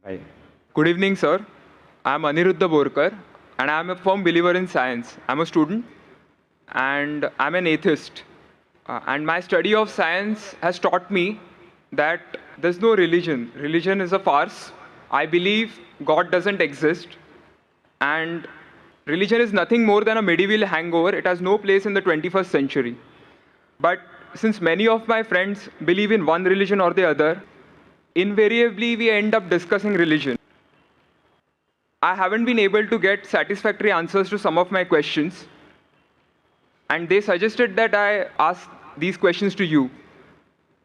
Hi. Good evening, sir. I'm Aniruddha Borkar, and I'm a firm believer in science. I'm a student, and I'm an atheist. And my study of science has taught me that there's no religion. Religion is a farce. I believe God doesn't exist, and religion is nothing more than a medieval hangover. It has no place in the 21st century. But since many of my friends believe in one religion or the other, invariably we end up discussing religion. I haven't been able to get satisfactory answers to some of my questions, and they suggested that I ask these questions to you.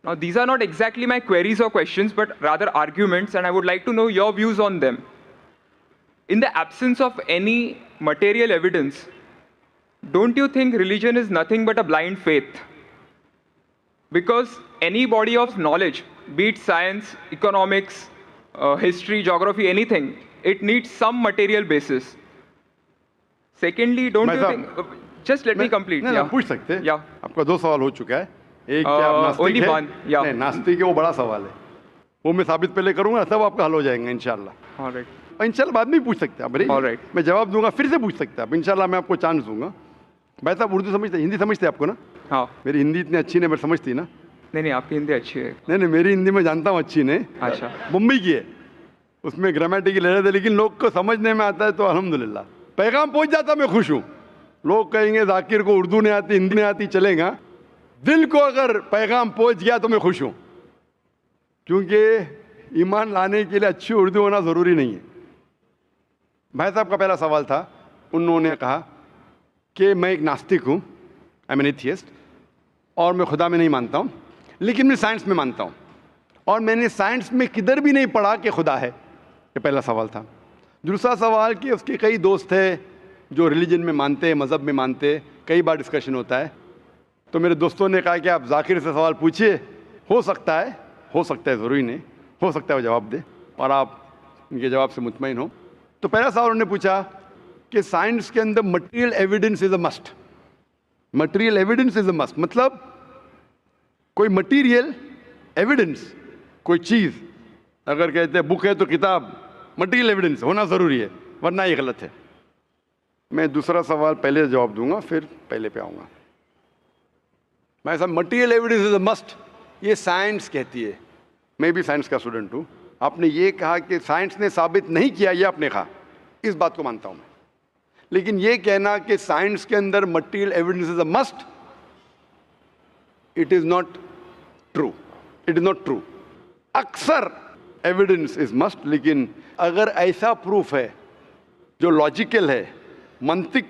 Now, these are not exactly my queries or questions, but rather arguments, and I would like to know your views on them. In the absence of any material evidence, don't you think religion is nothing but a blind faith? Because any body of knowledge, be it science, economics, history, geography, anything, it needs some material basis. Secondly, don't मैं you साहब- think? Just let me complete. नहीं, Yeah. आप पूछ सकते हैं। Yeah. आपका 2 सवाल हो चुका है। एक क्या आप नास्तिक only है? one, yeah. नहीं, नास्तिक है, वो बड़ा सवाल है। वो मैं साबित पहले करूंगा, तब आपका हल हो जाएगा इंशाल्लाह। All right. इंशाल्लाह बाद में भी पूछ सकते हैं आप। All right. मैं जवाब दूंगा, फिर से पूछ सकते हैं आप। इंशाल्लाह मैं आपको चांस दूंगा। भाई साहब उर्दू समझते, हिंदी समझते हैं आपको ना? हाँ। मेरी हिंदी इतनी अच्छी नहीं, मैं समझती ना? नहीं नहीं, आपकी हिंदी अच्छी है। नहीं, मेरी हिंदी मैं जानता हूँ अच्छी नहीं। अच्छा। मुंबई की है, उसमें ग्रामेटिकल एरर है, लेकिन लोग को समझने में आता है तो अल्हम्दुलिल्लाह। पैगाम पहुंच जाता, मैं खुश हूँ। लोग कहेंगे जाकिर को उर्दू नहीं आती, हिंदी नहीं आती, चलेगा। दिल को अगर पैगाम पहुंच गया तो मैं खुश हूँ, क्योंकि ईमान लाने के लिए अच्छी उर्दू होना ज़रूरी नहीं है। भाई साहब का पहला सवाल था, उन्होंने कहा कि मैं एक नास्तिक हूँ, आई एम एन एथियस्ट, और मैं खुदा में नहीं मानता हूँ, लेकिन मैं साइंस में मानता हूँ, और मैंने साइंस में किधर भी नहीं पढ़ा कि खुदा है। ये पहला सवाल था। दूसरा सवाल कि उसके कई दोस्त हैं जो रिलीजन में मानते हैं, मज़हब में मानते हैं, कई बार डिस्कशन होता है। तो मेरे दोस्तों ने कहा कि आप जाकिर से सवाल पूछिए, हो सकता है ज़रूरी नहीं, हो सकता है वो जवाब दे और आप उनके जवाब से मुतमईन हो। तो पहला सवाल उन्होंने पूछा कि साइंस के अंदर material evidence is a must. Material evidence is a must मतलब कोई मटेरियल एविडेंस, कोई चीज़ अगर कहते हैं बुक है तो किताब, मटेरियल एविडेंस होना ज़रूरी है, वरना ये गलत है। मैं दूसरा सवाल पहले जवाब दूंगा, फिर पहले पे आऊँगा। मैं साहब material evidence is a must, ये साइंस कहती है। मैं भी साइंस का स्टूडेंट हूँ। आपने ये कहा कि साइंस ने साबित नहीं किया, ये आपने कहा, इस बात को मानता हूँ मैं। लेकिन ये कहना कि साइंस के अंदर material evidence is a must, it is not true, it is not true. अक्सर एविडेंस इज़ मस्ट, लेकिन अगर ऐसा प्रूफ है जो लॉजिकल है, मंतिक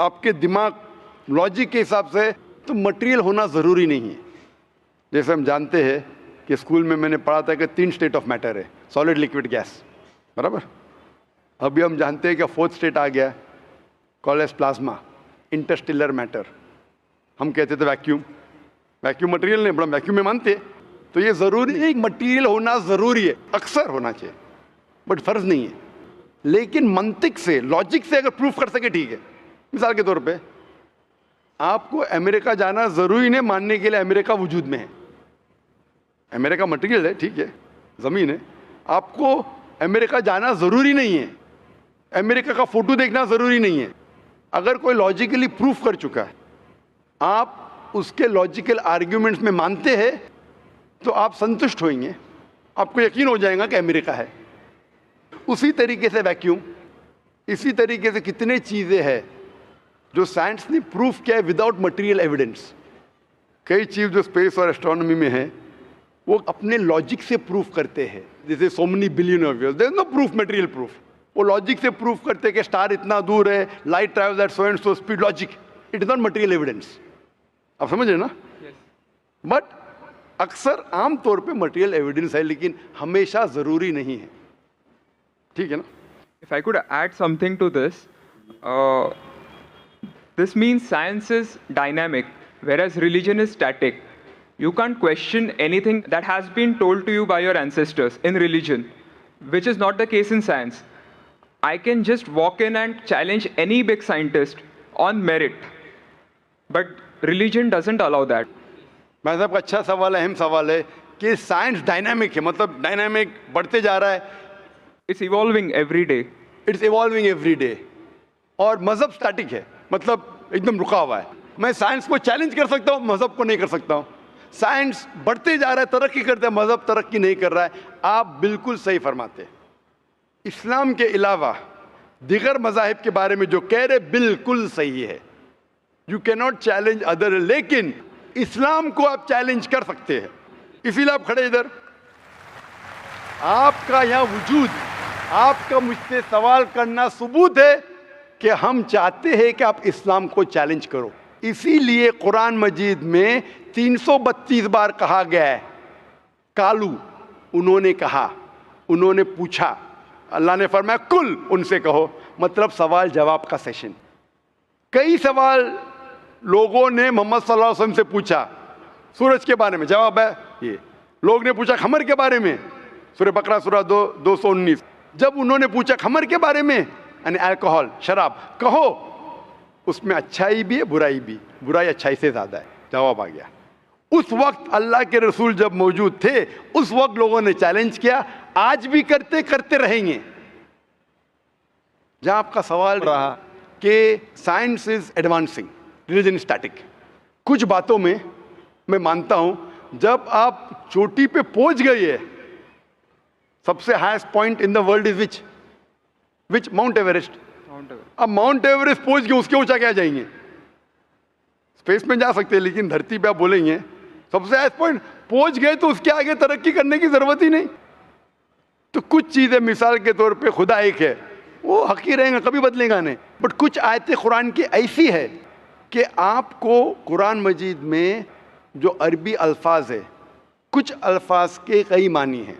आपके दिमाग लॉजिक के हिसाब से, तो मटेरियल होना ज़रूरी नहीं है। जैसे हम जानते हैं कि स्कूल में मैंने पढ़ा था कि 3 स्टेट ऑफ मैटर है, सॉलिड, लिक्विड, गैस, बराबर। अभी हम जानते हैं कि 4th स्टेट आ गया, called as plasma, interstellar matter. हम कहते थे वैक्यूम, वैक्यूम मटेरियल नहीं, बड़ा वैक्यूम में मानते। तो ये ज़रूरी नहीं, मटेरियल होना ज़रूरी है, अक्सर होना चाहिए, बट फ़र्ज़ नहीं है। लेकिन मंतिक से, लॉजिक से अगर प्रूफ कर सके ठीक है। मिसाल के तौर पे आपको अमेरिका जाना ज़रूरी नहीं मानने के लिए अमेरिका वजूद में है। अमेरिका मटेरियल है, ठीक है, ज़मीन है। आपको अमेरिका जाना ज़रूरी नहीं है, अमेरिका का फ़ोटो देखना ज़रूरी नहीं है। अगर कोई लॉजिकली प्रूफ कर चुका है, आप उसके लॉजिकल आर्ग्यूमेंट्स में मानते हैं, तो आप संतुष्ट होंगे, आपको यकीन हो जाएगा कि अमेरिका है। उसी तरीके से वैक्यूम, इसी तरीके से कितने चीज़ें हैं जो साइंस ने प्रूफ किया है विदाउट मटेरियल एविडेंस। कई चीज़ जो स्पेस और एस्ट्रोनॉमी में है, वो अपने लॉजिक से प्रूफ करते हैं, जैसे so many billion of years, there is no proof, material proof. वो लॉजिक से प्रूफ करते हैं कि स्टार इतना दूर है, light travels at so and so speed, logic, it is not material evidence. आप समझ रहे ना? बट अक्सर आम तौर पे मटेरियल एविडेंस है, लेकिन हमेशा ज़रूरी नहीं है, ठीक है ना? If I could add something to this, this means science is dynamic, whereas religion is static. You can't question anything that has been told to you by your ancestors in religion, which is not the case in science. I can just walk in and challenge any big scientist on merit, but religion doesn't allow that. भाई साहब का अच्छा सवाल है, अहम सवाल है कि साइंस डायनामिक है, मतलब डायनामिक बढ़ते जा रहा है। It's evolving every day. It's evolving every day. और मजहब स्टैटिक है, मतलब एकदम रुका हुआ है। मैं साइंस को चैलेंज कर सकता हूँ, मजहब को नहीं कर सकता हूँ। साइंस बढ़ते जा रहा है, तरक्की करते हैं, मजहब तरक्की नहीं कर रहा है। आप बिल्कुल सही फरमाते हैं। इस्लाम के अलावा दिगर मजाहिब के बारे में जो कह रहे बिल्कुल सही है। You can not challenge other, लेकिन इस्लाम को आप चैलेंज कर सकते हैं। इसीलिए आप खड़े इधर, आपका यहाँ वजूद, आपका मुझसे सवाल करना सबूत है कि हम चाहते हैं कि आप इस्लाम को चैलेंज करो। इसीलिए कुरान मजीद में 332 बार कहा गया है कालू, उन्होंने कहा, उन्होंने पूछा। अल्लाह ने फरमाया कुल, उनसे कहो, मतलब सवाल जवाब का सेशन। कई सवाल लोगों ने मोहम्मद सल्लल्लाहु अलैहि वसल्लम से पूछा, सूरज के बारे में जवाब है ये। लोग ने पूछा खमर के बारे में, सूरह बकरा सूरह 219। जब उन्होंने पूछा खमर के बारे में, यानी अल्कोहल, शराब, कहो उसमें अच्छाई भी है बुराई भी, बुराई अच्छाई से ज्यादा है, जवाब आ गया। उस वक्त अल्लाह के रसूल जब मौजूद थे, उस वक्त लोगों ने चैलेंज किया, आज भी करते रहेंगे। जहां आपका सवाल रहा कि science is advancing, religion static, कुछ बातों में मैं मानता हूं, जब आप चोटी पे पहुंच गए है, सबसे highest point in the world is which mount Everest. अब माउंट एवरेस्ट पहुंच गए, उसके ऊंचा क्या जाएंगे? स्पेस में जा सकते हैं, लेकिन धरती पे आप बोलेंगे सबसे हाईएस्ट पॉइंट पहुंच गए तो उसके आगे तरक्की करने की जरूरत ही नहीं। तो कुछ चीजें, मिसाल के तौर पे खुदा एक है, वो हक ही रहेगा, कभी बदलेगा नहीं। बट कुछ आयतें कुरान की ऐसी है कि आपको कुरान मजीद में जो अरबी अल्फाज है, कुछ अल्फाज के कई मानी हैं।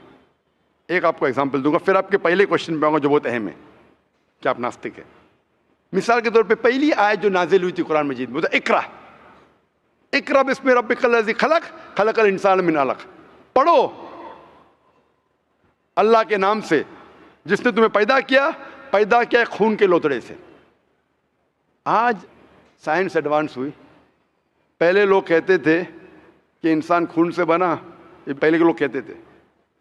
एक आपको एग्जांपल दूंगा, फिर आपके पहले क्वेश्चन पे आऊंगा जो बहुत अहम है कि आप नास्तिक है। मिसाल के तौर पे पहली आयत जो नाजिल हुई थी कुरान मजीद में, तो इकरा, इकरा बिस्मि रब्बिकल लज़ी खलक, खलकल इंसान मिन अलक। पढ़ो अल्लाह के नाम से जिसने तुम्हें पैदा किया खून के लोतड़े से। आज साइंस एडवांस हुई। पहले लोग कहते थे कि इंसान खून से बना, ये पहले के लोग कहते थे।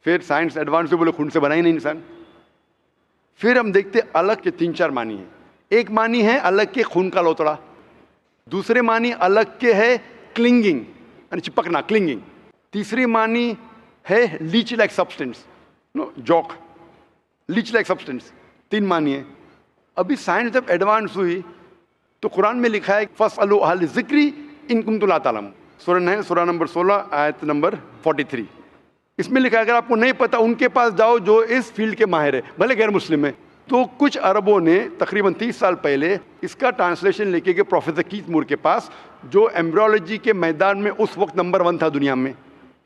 फिर साइंस एडवांस हुई, बोले खून से बना ही नहीं इंसान। फिर हम देखते अलग के 3-4 मानी है। एक मानी है अलग के खून का लोतड़ा, दूसरे मानी अलग के है क्लिंगिंग, यानी चिपकना, क्लिंगिंग। तीसरी मानी है leech like substance, no joke, leech like substance. 3 मानी है। अभी साइंस जब एडवांस हुई तो कुरान में लिखा है फस्अलू अहल ज़िक्री इन कुंतुम ला तालमून, सूरह नंबर 16 आयत नंबर 43। इसमें लिखा है अगर आपको नहीं पता उनके पास जाओ जो इस फील्ड के माहिर है, भले गैर मुस्लिम है। तो कुछ अरबों ने तकरीबन 30 साल पहले इसका ट्रांसलेशन लेके गए प्रोफेसर कीथ मूर के पास, जो एम्ब्रियोलॉजी के मैदान में उस वक्त नंबर 1 था दुनिया में।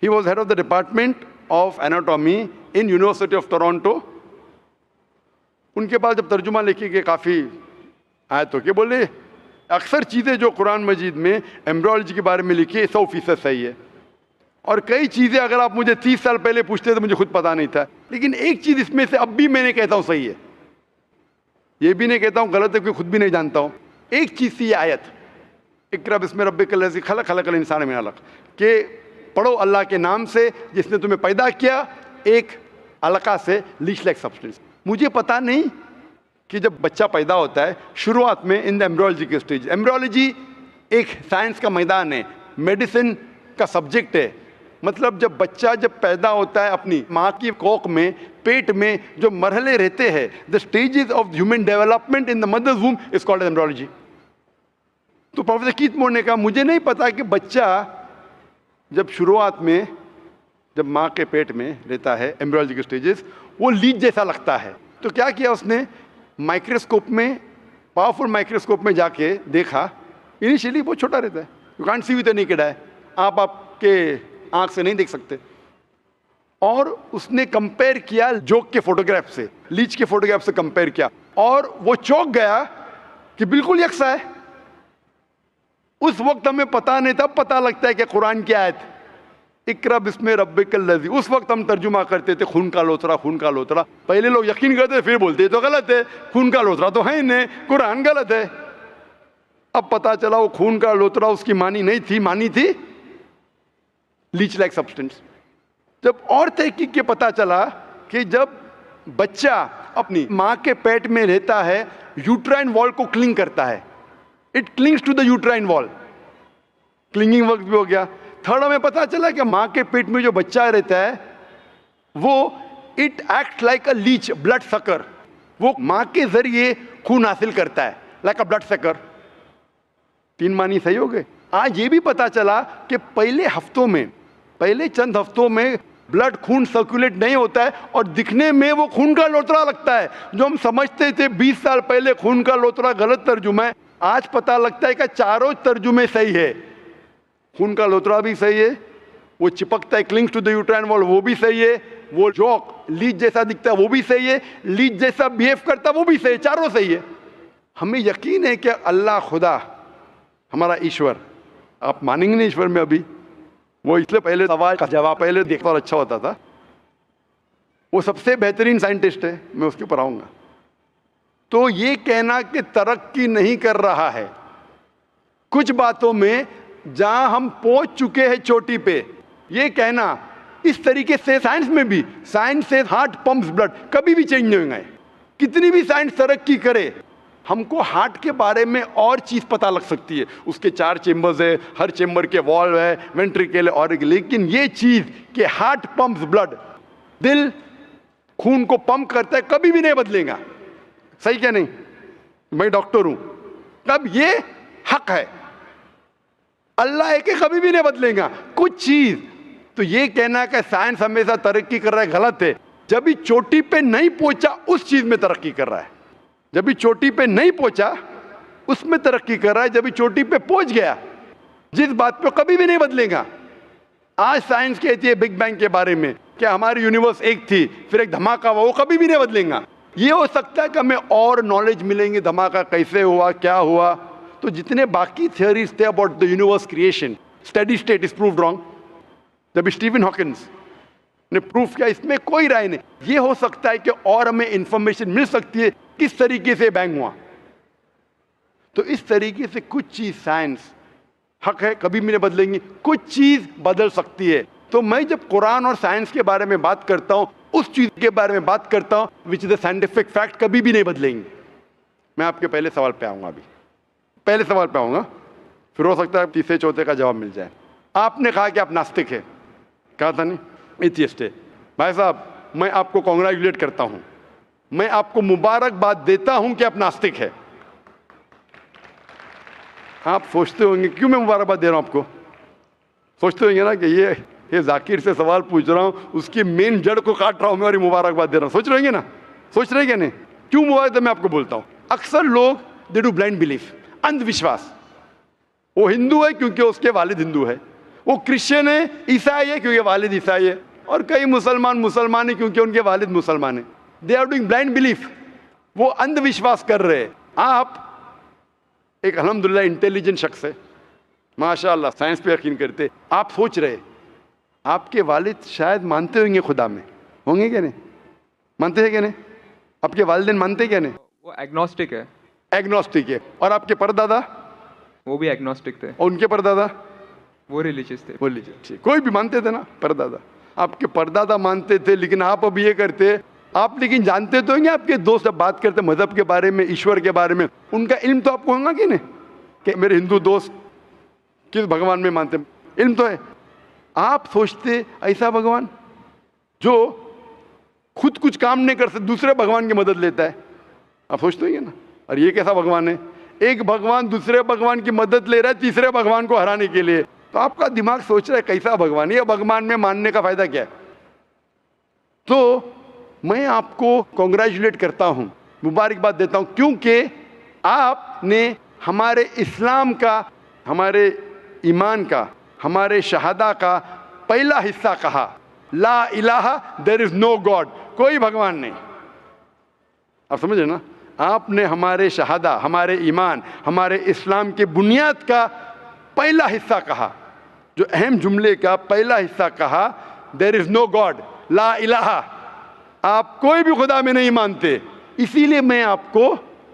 He was head of the department of anatomy in university of Toronto. उनके पास जब तर्जुमा लेके गए काफ़ी आयतों के, बोले अक्सर चीज़ें जो कुरान मजीद में एम्ब्रियोलॉजी के बारे में लिखी है 100% सही है, और कई चीज़ें अगर आप मुझे 30 साल पहले पूछते तो मुझे खुद पता नहीं था। लेकिन एक चीज़ इसमें से अब भी मैंने कहता हूँ सही है, ये भी नहीं कहता हूँ गलत है, क्योंकि खुद भी नहीं जानता हूँ। एक चीज़ थी ये आयत, इक़रा बिस्मि रब्बिकल लज़ी खलक, खलकल इंसान मिन अलक, के पढ़ो अल्लाह के नाम से जिसने तुम्हें पैदा किया एक अलका से, लीच लाइक सब्सटेंस। मुझे पता नहीं कि जब बच्चा पैदा होता है शुरुआत में इन द एम्ब्रियोलॉजी के स्टेज, एम्ब्रियोलॉजी एक साइंस का मैदान है, मेडिसिन का सब्जेक्ट है। मतलब जब बच्चा जब पैदा होता है अपनी माँ की कोख में, पेट में जो मरहले रहते हैं, the stages of human development in the mother's womb is called embryology. तो प्रोफेसर कीथ मूर ने कहा मुझे नहीं पता कि बच्चा जब शुरुआत में जब माँ के पेट में रहता है, एम्ब्रियोलॉजी के स्टेजेस, वो लीच जैसा लगता है। तो क्या किया उसने, माइक्रोस्कोप में, पावरफुल माइक्रोस्कोप में जाके देखा, इनिशियली बहुत छोटा रहता है, you can't see with the naked eye, आप आपके आंख से नहीं देख सकते। और उसने कंपेयर किया जोक के फोटोग्राफ से, लीच के फोटोग्राफ से कंपेयर किया, और वो चौंक गया कि बिल्कुल यकसा है। उस वक्त हमें पता नहीं था, पता लगता है कि कुरान की आयत इक़रा बिस्मि रब्बिकल लज़ी, उस वक्त हम तर्जुमा करते थे खून का लोतरा, खून का लोतरा। पहले लोग यकीन करते फिर बोलते तो गलत है, खून का लोतरा तो है ही नहीं, कुरान गलत है। अब पता चला वो खून का लोतरा उसकी मानी नहीं थी, मानी थी लीच लाइक सब्सटेंस। जब और तहकीक के पता चला कि जब बच्चा अपनी माँ के पेट में रहता है, यूट्राइन वॉल को क्लिंग करता है, it clings to the uterine wall, clinging work भी हो गया। थर्ड हमें पता चला कि माँ के पेट में जो बच्चा रहता है वो it act like a leech, blood sucker, वो माँ के जरिए खून हासिल करता है, लाइक अ ब्लड सकर। 3 मानी सही हो गए। आज ये भी पता चला कि पहले चंद हफ्तों में ब्लड खून सर्कुलेट नहीं होता है और दिखने में वो खून का लोतरा लगता है। जो हम समझते थे 20 साल पहले खून का लोतरा गलत तर्जुमा है, आज पता लगता है कि चारों तर्जुमे सही है। खून का लोतरा भी सही है, वो चिपकता है, clings to the uterine wall, वो भी सही है, वो जॉक लीच जैसा दिखता है वो भी सही है, लीच जैसा बिहेव करता है वो भी सही है, चारों सही है। हमें यकीन है कि अल्लाह खुदा हमारा ईश्वर, आप मानेंगे नहीं ईश्वर में अभी, वो इसलिए पहले सवाल का जवाब पहले देखता और अच्छा होता था, वो सबसे बेहतरीन साइंटिस्ट है, मैं उसके ऊपर आऊँगा। तो ये कहना कि तरक्की नहीं कर रहा है, कुछ बातों में जहां हम पहुंच चुके हैं चोटी पे, ये कहना इस तरीके से साइंस में भी, साइंस से हार्ट पंप्स ब्लड, कभी भी चेंज नहीं होंगे। कितनी भी साइंस तरक्की करे, हमको हार्ट के बारे में और चीज़ पता लग सकती है, उसके 4 चेम्बर्स है, हर चेम्बर के वॉल्व है, वेंट्रिकल है और, लेकिन ये चीज़ कि हार्ट पंप्स ब्लड, दिल खून को पंप करता है, कभी भी नहीं बदलेगा। सही क्या नहीं? मैं डॉक्टर हूं, तब ये हक है, अल्लाह है कि कभी भी नहीं बदलेगा कुछ चीज। तो ये कहना कि साइंस हमेशा तरक्की कर रहा है, गलत है। जब भी चोटी पे नहीं पहुंचा उस चीज में तरक्की कर रहा है, जब भी चोटी पे नहीं पहुंचा उसमें तरक्की कर रहा है, जब भी चोटी पे पहुंच गया जिस बात पे कभी भी नहीं बदलेगा। आज साइंस कहती है बिग बैंग के बारे में कि हमारी यूनिवर्स एक थी, फिर एक धमाका हुआ, वो कभी भी नहीं बदलेगा। ये हो सकता है कि हमें और नॉलेज मिलेंगे, धमाका कैसे हुआ, क्या हुआ। तो जितने बाकी थियोरीज थे about the universe creation, steady state is proved wrong. जब स्टीवन हॉकिंस ने प्रूफ किया, इसमें कोई राय नहीं। ये हो सकता है कि और हमें इंफॉर्मेशन मिल सकती है किस तरीके से बैंग हुआ। तो इस तरीके से कुछ चीज साइंस हक है, कभी भी नहीं बदलेंगी, कुछ चीज बदल सकती है। तो मैं जब कुरान और साइंस के बारे में बात करता हूं, उस चीज के बारे में बात करता हूं which is the scientific fact, कभी भी नहीं बदलेंगे। मैं आपके पहले सवाल पे आऊंगा, अभी पहले सवाल पे आऊंगा, फिर हो सकता है तीसरे चौथे का जवाब मिल जाए। आपने कहा कि आप नास्तिक है, कहा था नहीं, एथियस्ट है। भाई साहब, मैं आपको कॉन्ग्रेचुलेट करता हूं, मैं आपको मुबारकबाद देता हूं कि आप नास्तिक है। आप सोचते होंगे क्यों मैं मुबारकबाद दे रहा हूं आपको, सोचते होंगे ना कि ये जाकिर से सवाल पूछ रहा हूं, उसकी मेन जड़ को काट रहा हूं मैं और मुबारकबाद दे रहा हूं। सोच रहे ना, सोच रहे क्या नहीं? क्यों मुबारक मैं आपको बोलता हूं। अक्सर लोग दे डू ब्लाइंड बिलीफ, अंधविश्वास। वो हिंदू है क्योंकि उसके वालिद हिंदू है, वो क्रिश्चियन है, ईसाई है क्योंकि वालिद ईसाई है, और कई मुसलमान है क्योंकि उनके वालिद मुसलमान है। They are doing blind belief, वो अंधविश्वास कर रहे हैं। आप एक अल्हम्दुलिल्लाह इंटेलिजेंट शख्स है, माशाअल्लाह, साइंस पे यकीन करते। आप सोच रहे आपके वालिद शायद मानते होंगे खुदा में, होंगे क्या नहीं? मानते हैं क्या नहीं? आपके वालिदैन मानते क्या नहीं? वो एग्नोस्टिक है। एग्नोस्टिक है। और आपके परदादा? वो भी एग्नोस्टिक थे। और उनके परदादा? वो रिलीजियस थे। वो रिलीजियस, कोई भी मानते थे ना, परदादा। आपके परदादा मानते थे, लेकिन आप अब ये करते, आप लेकिन जानते तो होंगे, आपके दोस्त जब बात करते मजहब के बारे में, ईश्वर के बारे में, उनका इल्म तो आपको होगा कि नहीं, कि मेरे हिंदू दोस्त किस भगवान में मानते, इल्म तो है। आप सोचते ऐसा भगवान जो खुद कुछ काम नहीं कर सकते, दूसरे भगवान की मदद लेता है, आप सोचते होंगे ना। और ये कैसा भगवान है? एक भगवान दूसरे भगवान की मदद ले रहा है तीसरे भगवान को हराने के लिए। तो आपका दिमाग सोच रहा है कैसा भगवान, ये भगवान में मानने का फायदा क्या है? तो मैं आपको कॉन्ग्रेचुलेट करता हूं, मुबारकबाद देता हूं, क्योंकि आपने हमारे इस्लाम का, हमारे ईमान का, हमारे शहादा का पहला हिस्सा कहा, ला इलाहा, देयर इज नो गॉड, कोई भगवान नहीं। आप समझे ना? आपने हमारे शहादा, हमारे ईमान, हमारे इस्लाम के बुनियाद का पहला हिस्सा कहा, जो अहम जुमले का पहला हिस्सा कहा, देयर इज नो गॉड, ला इलाहा, आप कोई भी खुदा में नहीं मानते। इसीलिए मैं आपको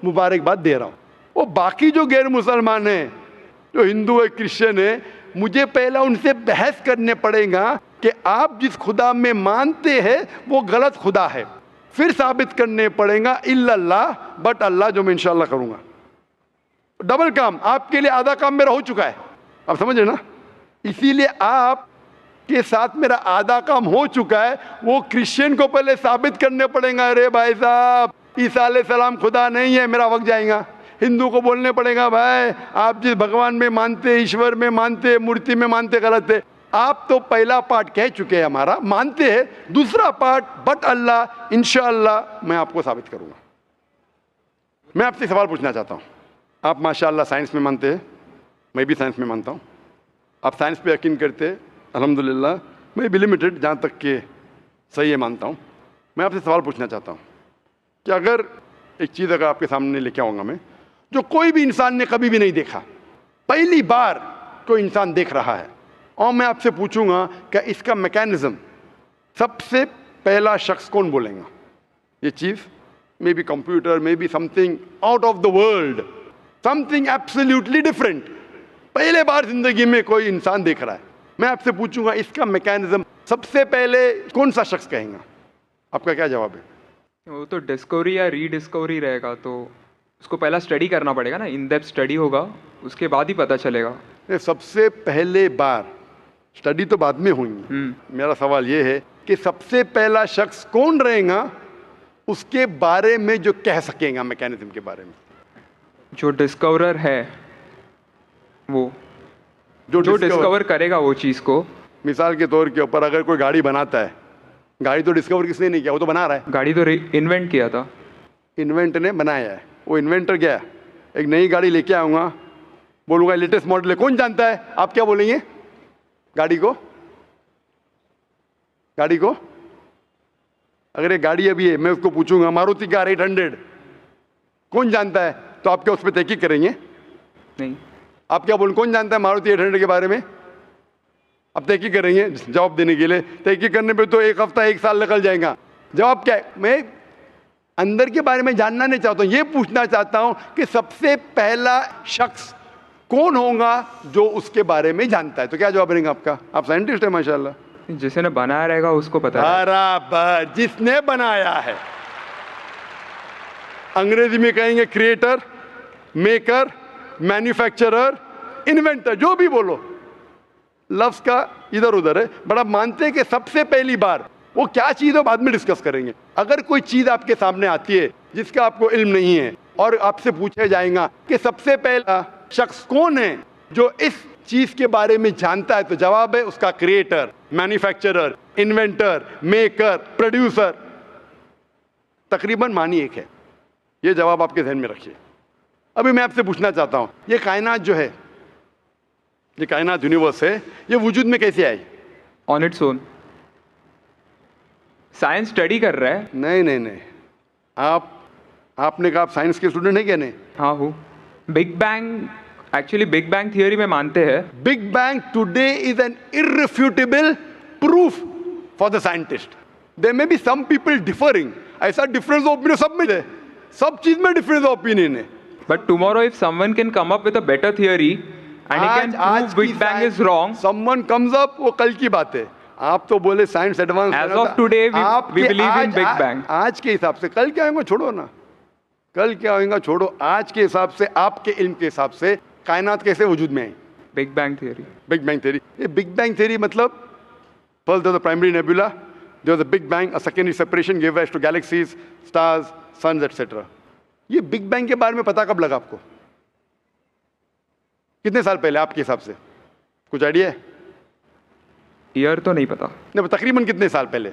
मुबारकबाद दे रहा हूं। वो बाकी जो गैर मुसलमान हैं, जो हिंदू है, क्रिश्चियन है, मुझे पहला उनसे बहस करने पड़ेगा कि आप जिस खुदा में मानते हैं वो गलत खुदा है। फिर साबित करने पड़ेगा इल्लल्लाह, बट अल्लाह जो मैं इंशाल्लाह करूंगा। डबल काम, आपके लिए आधा काम मेरा हो चुका है, आप समझ रहे ना। इसीलिए आप के साथ मेरा आधा काम हो चुका है, वो क्रिश्चियन को पहले साबित करने पड़ेगा, अरे भाई साहब ईसा अलैहिस्सलाम खुदा नहीं है, मेरा वक्त जाएगा। हिंदू को बोलने पड़ेगा, भाई आप जिस भगवान में मानते, ईश्वर में मानते, मूर्ति में मानते, गलत है। आप तो पहला पार्ट कह चुके हैं हमारा, मानते हैं। दूसरा पार्ट बट अल्लाह, इंशाअल्लाह मैं आपको साबित करूंगा। मैं आपसे सवाल पूछना चाहता हूं, आप माशाअल्लाह साइंस में मानते हैं, मैं भी साइंस में मानता हूं। आप साइंस पे यकीन करते हैं, अल्हम्दुलिल्लाह। मैं भी लिमिटेड, जहाँ तक के सही है मानता हूँ। मैं आपसे सवाल पूछना चाहता हूँ कि अगर एक चीज़ अगर आपके सामने लेके आऊँगा मैं, जो कोई भी इंसान ने कभी भी नहीं देखा, पहली बार कोई इंसान देख रहा है, और मैं आपसे पूछूंगा कि इसका मैकेनिज्म, सबसे पहला शख्स कौन बोलेगा? ये चीज़ may be computer, may be something out of the world, something absolutely different, पहले बार जिंदगी में कोई इंसान देख रहा है। मैं आपसे पूछूंगा इसका मैकेनिज्म सबसे पहले कौन सा शख्स कहेगा? आपका क्या जवाब है? वो तो डिस्कवरी या रीडिस्कवरी रहेगा, तो उसको पहला स्टडी करना पड़ेगा ना, इन डेप्थ स्टडी होगा, उसके बाद ही पता चलेगा। ये सबसे पहले बार, स्टडी तो बाद में हुई। मेरा सवाल ये है कि सबसे पहला शख्स कौन रहेगा उसके बारे में जो कह सकेगा मैकेनिज्म के बारे में? जो डिस्कवरर है, वो जो डिस्कवर करेगा वो चीज़ को। मिसाल के तौर के ऊपर अगर कोई गाड़ी बनाता है, गाड़ी तो डिस्कवर किसने नहीं किया, वो तो बना रहा है। गाड़ी तो इन्वेंट किया था, इन्वेंट ने बनाया है। वो इन्वेंटर गया, एक नई गाड़ी लेके आऊँगा, बोलूँगा लेटेस्ट मॉडल है, कौन जानता है? आप क्या बोलेंगे? गाड़ी को, गाड़ी को अगर एक गाड़ी अभी है, मैं उसको पूछूंगा मारुति कार 800 कौन जानता है, तो आप क्या उस पर तहकीक करेंगे? नहीं। आप क्या बोलेंगे, कौन जानता है मारुति 800 के बारे में? आप तहकीक करेंगे जवाब देने के लिए? तहकीक करने पे तो एक हफ्ता एक साल निकल जाएगा। जवाब क्या है? मैं अंदर के बारे में जानना नहीं चाहता हूँ, ये पूछना चाहता हूँ कि सबसे पहला शख्स कौन होगा जो उसके बारे में जानता है। तो क्या जवाब रहेगा आपका? आप साइंटिस्ट है माशाल्लाह। जिसने बनाया रहेगा उसको पता है। बराबर, जिसने बनाया है। अंग्रेजी में कहेंगे क्रिएटर, मेकर, मैन्युफैक्चरर, इन्वेंटर, जो भी बोलो, लफ्ज का इधर उधर है, बट आप मानते हैं कि सबसे पहली बार वो क्या चीज़ है बाद में डिस्कस करेंगे। अगर कोई चीज़ आपके सामने आती है जिसका आपको इल्म नहीं है और आपसे पूछा जाएगा कि सबसे पहला शख्स कौन है जो इस चीज के बारे में जानता है, तो जवाब है उसका creator, manufacturer, inventor, maker, producer. तकरीबन मानी एक है। ये जवाब आपके ध्यान में रखिए। अभी मैं आपसे पूछना चाहता हूं, ये कायनात जो है, ये कायनात यूनिवर्स है, ये वजूद में कैसे आई? On its own. Science study कर रहा है। नहीं नहीं नहीं, आपने कहा आप साइंस के स्टूडेंट हैं क्या? नहीं। हाँ हूँ। Big bang, actually big bang theory में मानते हैं। Big bang today is an irrefutable proof for the scientist. There may be some people differing, ऐसा डिफरेंस ऑफ ओपिनियन सब में है, सब चीज में डिफरेंस ऑफ ओपिनियन है। But tomorrow if someone can come up with a better theory and he can prove big bang is wrong, someone comes up, वो कल की बात है। आप तो बोले science advance, age of today we believe in big bang. आज के हिसाब से, कल क्या होगा छोड़ो ना, कल क्या होगा छोड़ो, आज के हिसाब से, आपके इल्म के हिसाब से कायनात कैसे वजूद में आई? Big bang theory. Big bang theory. ये बिग बैंग थियोरी मतलब first there was the primary nebula, there was a big bang, a secondary separation give rise to galaxies, stars, suns etcetera. ये बिग बैंग के बारे में पता कब लगा आपको? कितने साल पहले आपके हिसाब से? कुछ आइडिया है? ईयर तो नहीं पता। नहीं, तकरीबन कितने साल पहले?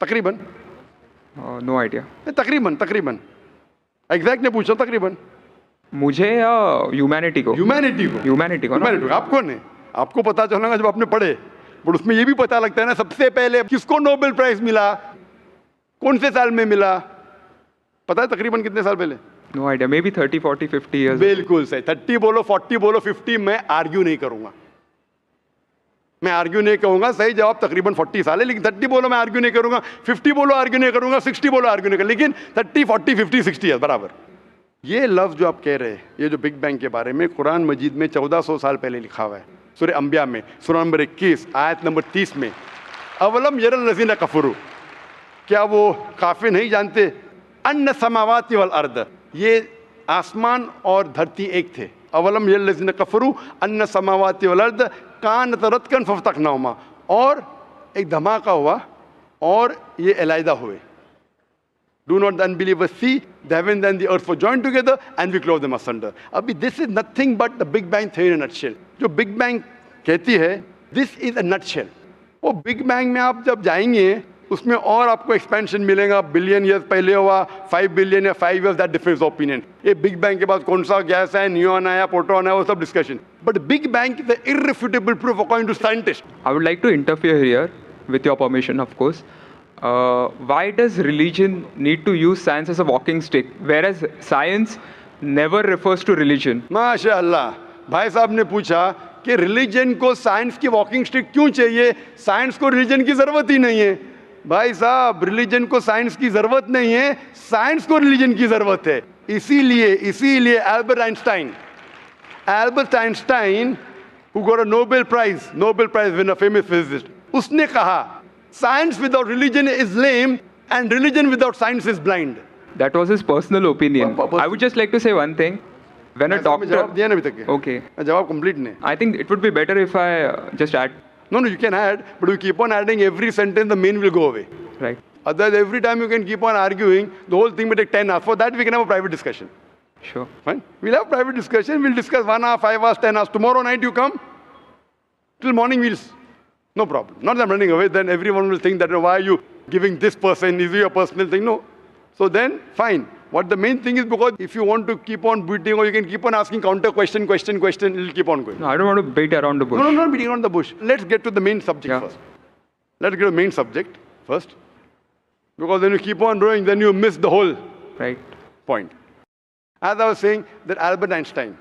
तकरीबन? No idea. तकरीबन, तकरीबन एग्जैक्ट नहीं पूछा, तकरीबन। मुझे या ह्यूमैनिटी को? ह्यूमैनिटी को। ह्यूमैनिटी को। आपको नहीं, आपको पता चलेगा जब आपने पढ़े, बट उसमें ये भी पता लगता है ना सबसे पहले किसको नोबेल प्राइज मिला, कौन से साल में मिला, पता है तकरीबन कितने साल पहले? No idea, maybe 30, 40, 50 years. बिल्कुल सही। 30 बोलो, 40 बोलो, 50, मैं आर्ग्यू नहीं करूंगा, मैं आर्ग्यू नहीं कहूंगा। सही जवाब तकरीबन 40 साल है, लेकिन 30 बोलो मैं आर्ग्यू नहीं करूंगा, 50 बोलो आर्ग्यू नहीं करूंगा, 60 बोलो आर्ग्यू नहीं करूंगा, लेकिन 30, 40, 50, 60 ईयर्स बराबर। ये लफ्ज जो आप कह रहे हैं, ये जो बिग बैंग के बारे में कुरान मजीद में 1400 साल पहले लिखा हुआ है, सूरह अंबिया में, सूरह नंबर 21 आयत नंबर 30 में, अवलम यरल लज़ीना कफरू, क्या वो काफी नहीं जानते? अन्य समावाति वल अर्द, ये आसमान और धरती एक थे। अवलम यल्लज़ीना कफरू अन्य समावाति वल अर्द कानत रत्कन फफ्तकनाहुमा, और एक धमाका हुआ और ये अलहदा हुए। Do not the unbelievers see the heavens and the earth were joined together and we clove them asunder. अभी this is nothing but the Big Bang theory in a nutshell. जो Big Bang कहती है, this is a nutshell. वो Big Bang में आप जब जाएंगे उसमें और आपको एक्सपेंशन मिलेगा, बिलियन ईयर्स पहले हुआ, 5 बिलियन या 5 ईयर्स, दैट डिफरेंस ओपिनियन। ये बिग बैंग के बाद कौन सा गैस है, न्यून आया, प्रोटॉन है, वो सब discussion. But big bang is the irrefutable proof according to scientist. I would like to interfere here, with your permission, of course. Why does religion need to use science as a walking stick, whereas science never refers to religion? माशाअल्लाह, भाई साहब ने पूछा कि religion को science की walking stick क्यों चाहिए, साइंस को रिलीजन की जरूरत ही नहीं है। भाई साहब, रिलीजन को साइंस की जरूरत नहीं है, साइंस को रिलीजन की जरूरत है। इसीलिए Albert Einstein who got a Nobel Prize winner, famous physicist, उसने कहा science without religion is lame and religion without science is blind. That was his personal opinion. I would just like to say one thing. When a doctor... जवाब दिया ना अभी तक? Okay. जवाब complete नहीं। I think it would be better if I just add. No, you can add, but you keep on adding every sentence, the main will go away. Right. Otherwise, every time you can keep on arguing, the whole thing will take 10 hours. For that, we can have a private discussion. Sure. Fine? We'll have private discussion. We'll discuss 1 hour, 5 hours, 10 hours. Tomorrow night you come. Till morning no problem. Not that I'm running away. Then everyone will think that, why are you giving this person? Is it your personal thing? No. So then, fine. What the main thing is, because if you want to keep on beating, or you can keep on asking counter question, it'll keep on going. No, I don't want to beat around the bush. No, not beating around the bush. Let's get to the main subject first. Let's get to the main subject first. Because when you keep on going, then you miss the whole point. As I was saying, that Albert Einstein,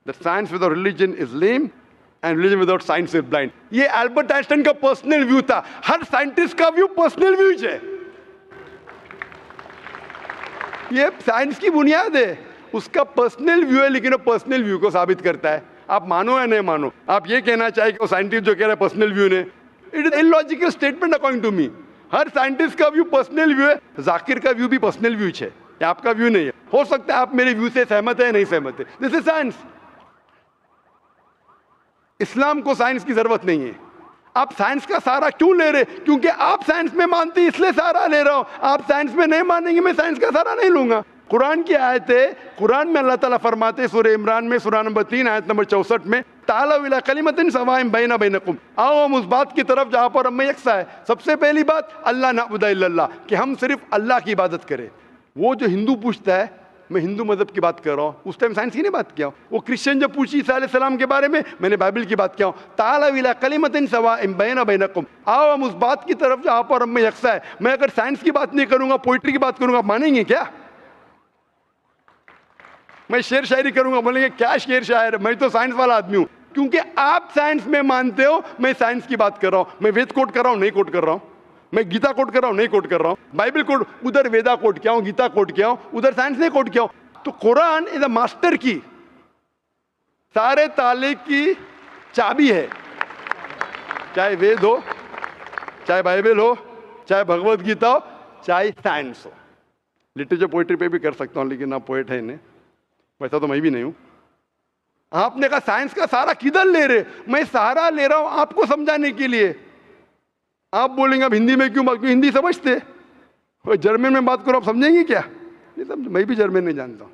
that science without religion is lame and religion without science is blind. ये Albert Einstein का personal view था. हर scientist का view personal view है. ये science की बुनियाद है, उसका पर्सनल व्यू है, लेकिन वो पर्सनल व्यू को साबित करता है। आप मानो या नहीं मानो, आप ये कहना चाहिए कि वो साइंटिस्ट जो कह रहा है पर्सनल व्यू ने, it is illogical statement according to me. हर साइंटिस्ट का व्यू पर्सनल व्यू है, जाकिर का व्यू भी पर्सनल व्यू है, ये आपका व्यू नहीं है। हो सकता है आप मेरे व्यू से सहमत है, नहीं सहमत है, दिस इज साइंस। इस्लाम को साइंस की जरूरत नहीं है। आप साइंस का सहारा क्यों ले रहे? क्योंकि आप साइंस में मानते इसलिए सहारा ले रहा हूं। आप साइंस में नहीं मानेंगे, मैं साइंस का सहारा नहीं लूंगा। कुरान की आयत है, कुरान में अल्लाह ताला फरमाते सूरह इमरान में सूरह नंबर 3 आयत नंबर 64 में, तालू इला कलिमतिन सवाइन बैना बैनकुम, आओ हम उस बात की तरफ जहां पर हम यकसा है। सबसे पहली बात, अल्लाह नअबुद इल्लल्लाह, कि हम सिर्फ अल्लाह की इबादत करें। वो जो हिंदू पूछता है, मैं हिंदू मजहब की बात कर रहा हूँ, उस टाइम साइंस की नहीं बात किया। वो क्रिश्चियन जब पूछी ईसा अलैहिस्सलाम के बारे में, मैंने बाइबल की बात किया हूँ। तालू इला कलिमतिन सवाइन बैना बैनकुम, आओ हम उस बात की तरफ जहां पर हम यकसा है। मैं अगर साइंस की बात नहीं करूंगा, पोइट्री की बात करूंगा, आप मानेंगे क्या? मैं शेर शायरी करूंगा, बोलेंगे क्या शेर शायर, मैं तो साइंस वाला आदमी हूं। क्योंकि आप साइंस में मानते हो, मैं साइंस की बात कर रहा हूं। मैं वेद कोट कर रहा हूं, नहीं कोट कर रहा हूं। मैं गीता कोट कर रहा हूं, नहीं कोट कर रहा हूं। बाइबल कोट, उधर वेदा कोट किया हूं, गीता कोट किया हूं, उधर साइंस नहीं कोट किया हूं। तो कुरान इज अ मास्टर की, सारे ताले की चाबी है। चाहे वेद हो, चाहे बाइबल हो, चाहे भगवत गीता हो, चाहे साइंस हो। लिटरेचर पोइट्री पे भी कर सकता हूं, लेकिन आप पोएट है नहीं, वैसा तो मैं भी नहीं हूं। आपने कहा साइंस का सहारा किधर ले रहे? मैं सहारा ले रहा हूं आपको समझाने के लिए। आप बोलेंगे अब हिंदी में क्यों बात, क्यों हिंदी समझते? और जर्मन में बात करो, आप समझेंगे क्या? नहीं समझ, मैं भी जर्मन नहीं जानता हूं।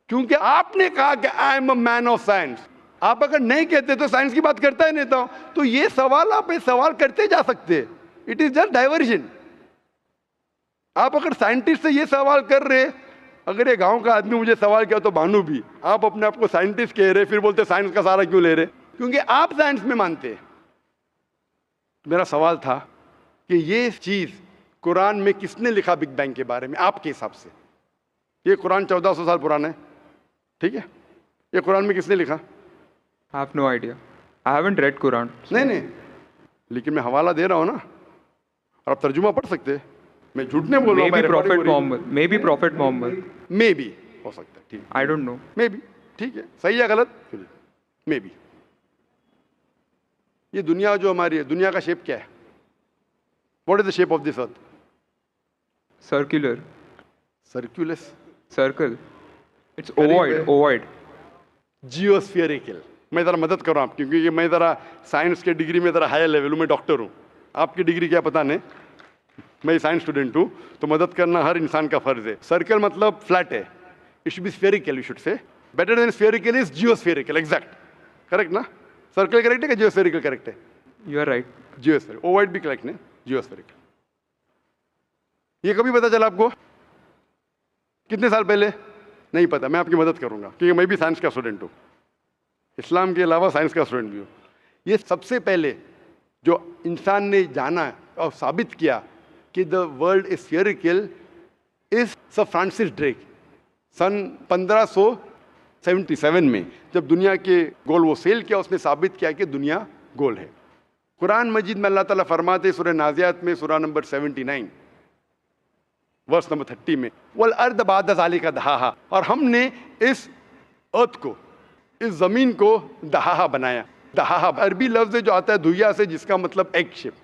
क्योंकि आपने कहा कि I am a man of science. आप अगर नहीं कहते तो साइंस की बात करता ही नहीं था। तो ये सवाल आप सवाल करते जा सकते, इट इज जस्ट डाइवर्जन। आप अगर साइंटिस्ट से ये सवाल कर रहे, अगर ये गांव का आदमी मुझे सवाल किया तो भानु भी, आप अपने आप को साइंटिस्ट कह रहे, फिर बोलते साइंस का सहारा क्यों ले रहे? क्योंकि आप साइंस में मानते हैं। मेरा सवाल था कि ये चीज कुरान में किसने लिखा बिग बैंग के बारे में आपके हिसाब से? ये कुरान 1400 साल पुराना है, ठीक है? ये कुरान में किसने लिखा? I have no idea. I haven't read Quran. नहीं, लेकिन मैं हवाला दे रहा हूं ना, और आप तर्जुमा पढ़ सकते हैं। मैं झूठ नहीं बोल रहा हूं। Maybe Prophet Muhammad. Maybe Prophet Muhammad. May be हो सकता है, ठीक। I don't know. May be, ठीक है, सही है गलत, मे बी। ये दुनिया जो हमारी है, दुनिया का शेप क्या है? What is the shape of this earth? Circular. Circulus. Circle. It's करीब ovoid. है। Ovoid. जियोस्फेरिकल। मैं ज़रा मदद कर रहा हूँ क्योंकि मैं ज़रा साइंस के डिग्री में ज़रा हायर लेवल हूँ, मैं डॉक्टर हूँ, आपकी डिग्री क्या पता नहीं, मैं साइंस स्टूडेंट हूँ, तो मदद करना हर इंसान का फर्ज है। सर्कल मतलब फ्लैट है, it should be spherical, you should say better than spherical is geospherical, exact, correct ना? सर्कल करेक्ट है कि जियोस्फेरिकल करेक्ट है? You are right. Geospherical, ovoid भी करेक्ट है, जियोस्फेरिकल। ये कभी पता चला आपको? कितने साल पहले? नहीं पता, मैं आपकी मदद करूंगा क्योंकि मैं भी साइंस का स्टूडेंट हूँ, इस्लाम के अलावा साइंस का स्टूडेंट भी हूँ। ये सबसे पहले जो इंसान ने जाना और साबित किया कि the world is spherical is sir Francis Drake. सन 1577 में जब दुनिया के गोल वो सेल किया, उसने साबित किया कि दुनिया गोल है। कुरान मजीद में अल्लाह ताला फरमाते सूरह नाज़ियात में सूरह नंबर 79 वर्स नंबर 30 में, वल अर्द बाद ज़ालिका दहाहा, और हमने इस अर्थ को, इस जमीन को दहाहा बनाया। दहाहा अरबी लफ्ज जो आता है धुइया से, जिसका मतलब एग शेप,